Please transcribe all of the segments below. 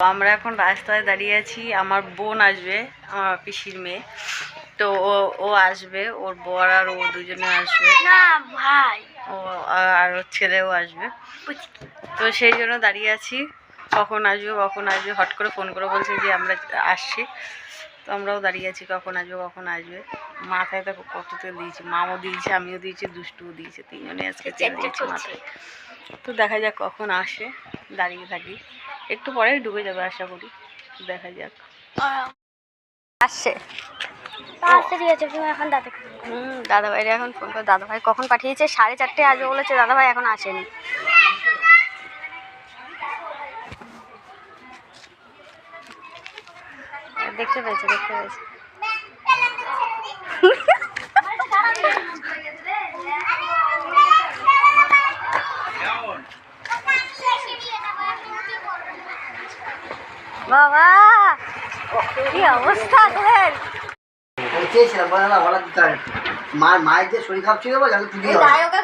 আমরা এখন রাস্তায় দাঁড়িয়ে আছি। আমার বোন আসবে, আমার পিসির মেয়ে, তো ও আসবে, ওর বর আর ও দুজনে আসবে না ভাই, ও আর ওর ছেলেও আসবে। তো সেই জন্য দাঁড়িয়ে আছি, কখন আসবে কখন আসবে। হট করে ফোন করে বলছে যে আমরা আসছি, তো আমরাও দাঁড়িয়ে আছি কখন আসবে কখন আসবে। মাথায় তো কত তেল দিয়েছি, মামও দিয়েছে, আমিও দিয়েছি, দুষ্টুও দিয়েছে, তিনজনে আজকে তেল দিয়েছি মাথায়। তো দেখা যাক কখন আসে, দাঁড়িয়ে থাকি, একটু পরেই ঢুকে যাবে আশা করি, দেখা যাক। আসছে এখন দাদা ভাইরা এখন ফোন করে, দাদা ভাই কখন পাঠিয়েছে, 4:30 আসবে বলেছে, দাদা ভাই এখন আসেনি। দেখতে পেয়েছে বাবা কি অবস্থা তোদের। মায়ের যে শরীর খারাপ ছিল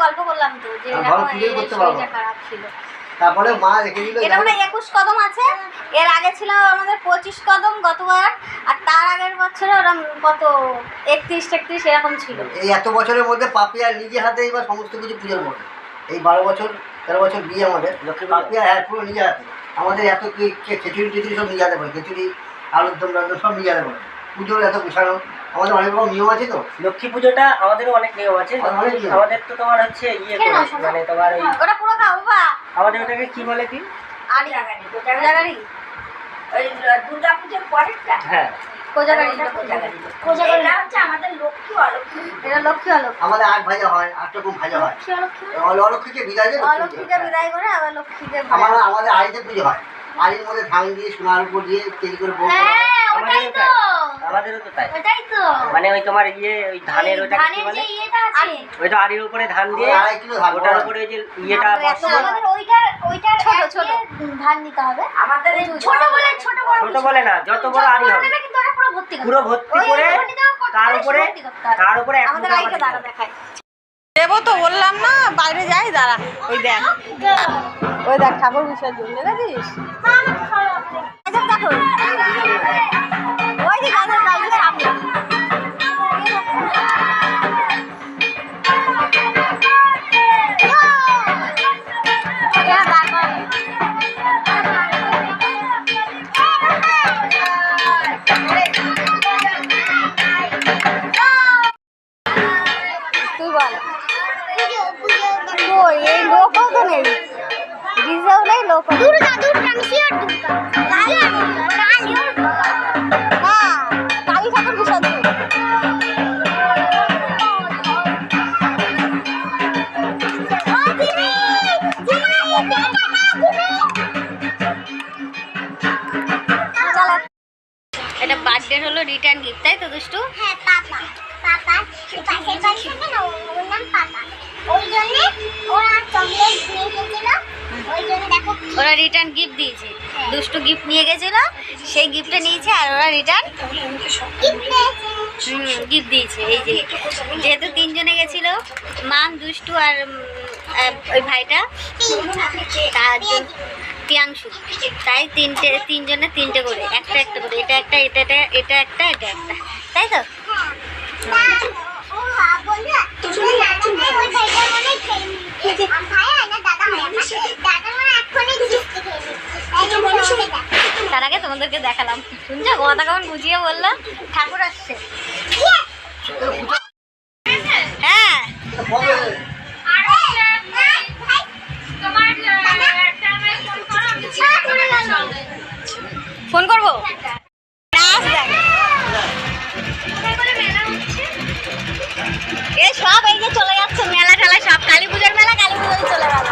গল্প করলাম তো যে খারাপ ছিল, তারপরে মা রেখে দিল। এটা মানে 21 কদম আছে, এর আগে ছিল আমাদের 25 কদম গতবার, আর তার আগের বছরে ওরকম কত 31-33 এরকম ছিল। এই এত বছরের মধ্যে পাপিয়া নিজে হাতে এবার সমস্ত কিছু পুজোর মধ্যে, এই 12-13 বছর বিয়ে আমাদের, পাপিয়া হ্যাঁ পুরো নিজে হাতে আমাদের এত খিচুড়ি সব নিজে হাতে করে, খিচুড়ি আলুর দম সব নিজে হাতে করে। পুজোর এত গুছানো, আমাদের অনেক রকম নিয়ম আছে। তো লক্ষ্মী পুজোটা আমাদেরও অনেক নিয়ম আছে। আমাদের তো তোমার হচ্ছে ইয়ে মানে তোমার ওটা পুরো খাও বাবা, আমাদের ওটাকে কি বলে কি কোজাগারি, ওই দুর্গা পূজার পরেরটা। হ্যাঁ কোজাগারি হচ্ছে আমাদের লক্ষ্মী অলক্ষ্মী, এটা লক্ষ্মী অলক্ষ্মী। আমাদের 8 ভাজা হয়, 8 রকম ভাজা হয়। অলক্ষ্মীকে বিদায় দেয়, অলক্ষ্মীকে বিদায় করে আবার লক্ষ্মীকে আমাদের আড়িতে পুজো হয়, আড়ির মধ্যে ধান দিয়ে সোনার উপর দিয়ে তৈরি করে ভোগ করা হয়। আমাদেরও তো তাই, ওটাই তো মানে ওই তোমার ইয়ে ওই ধানের ওটা কি বলে, ওইটা আড়ির উপরে ধান দিয়ে, 2.5 কিলো ধান, ওটার উপরে ওই যে ইয়েটা বসিয়ে, আমাদের ওইটা ছোট ধান নিতে হবে। আমাদের ছোট বলে না, যত বড় আড়ি হবে কিন্তু ওটা পুরো ভর্তি করে তার উপরে আমাদের আইকে দাঁড়া দেখায় দেবো তো বললাম না, বাইরে যাই দাঁড়া। ওই দেখ ঠাকুর বিসর্জন দেখেছিস, দেখো ওই দিকে আমাদের সামনে তুই বল। এই লোকও তো নেই, ডিজেও নেই, লোক দুর্গা কালী ঠাকুর বিসর্জন। এটা বার্থডে হলো রিটার্ন গিফট, তাই তো দুষ্টু? হ্যাঁ পাপা পাশের বাড়ি থেকে না, ওর নাম পাপা, ওই জন্য ওরা চকলেট নিয়ে গেছিল, ওই জন্য দেখো ওরা রিটার্ন গিফট দিয়েছে। দুষ্টু গিফট নিয়ে গেছিল, সেই গিফটটা নিয়েছে আর ওরা রিটার্ন গিফট দিয়েছে। এই যে যেহেতু 3 জনে গেছিল, মাম, দুষ্টু আর ওই ভাইটা তার প্রিয়াংশু, তাই 3 জনে 3টে করে, একটা করে, এটা একটা, এটা একটা, তাই তো? তার আগে তোমাদেরকে দেখালাম, শুনছো কথা কেমন বুঝিয়ে বললাম, ঠাকুর আসছে। হ্যাঁ ফোন করবো। এই সব এই যে চলে যাচ্ছে, মেলা ঠেলা সব, কালী পুজোর মেলা কালী পুজোয় চলে গেল।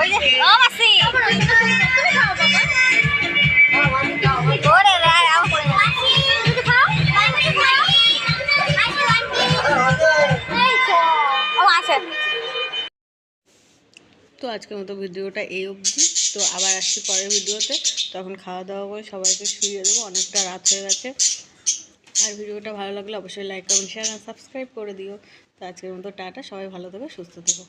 ওই যে ও মাসি তুমি খাও বাবা ওরে রাই আও করে তুমি খাও তুমি খাও এই তো ও আছে। তো আজকের মতো ভিডিওটা এই অবধি। তো আবার আসছি পরের ভিডিওতে। তখন খাওয়া দাওয়া করে সবাইকে শুইয়ে দেবো, অনেকটা রাত হয়ে গেছে। আর ভিডিওটা ভালো লাগলে অবশ্যই লাইক কমেন্ট শেয়ার আর সাবস্ক্রাইব করে দিও। তো আজকের মতো টাটা, সবাই ভালো থেকো, সুস্থ থেকো।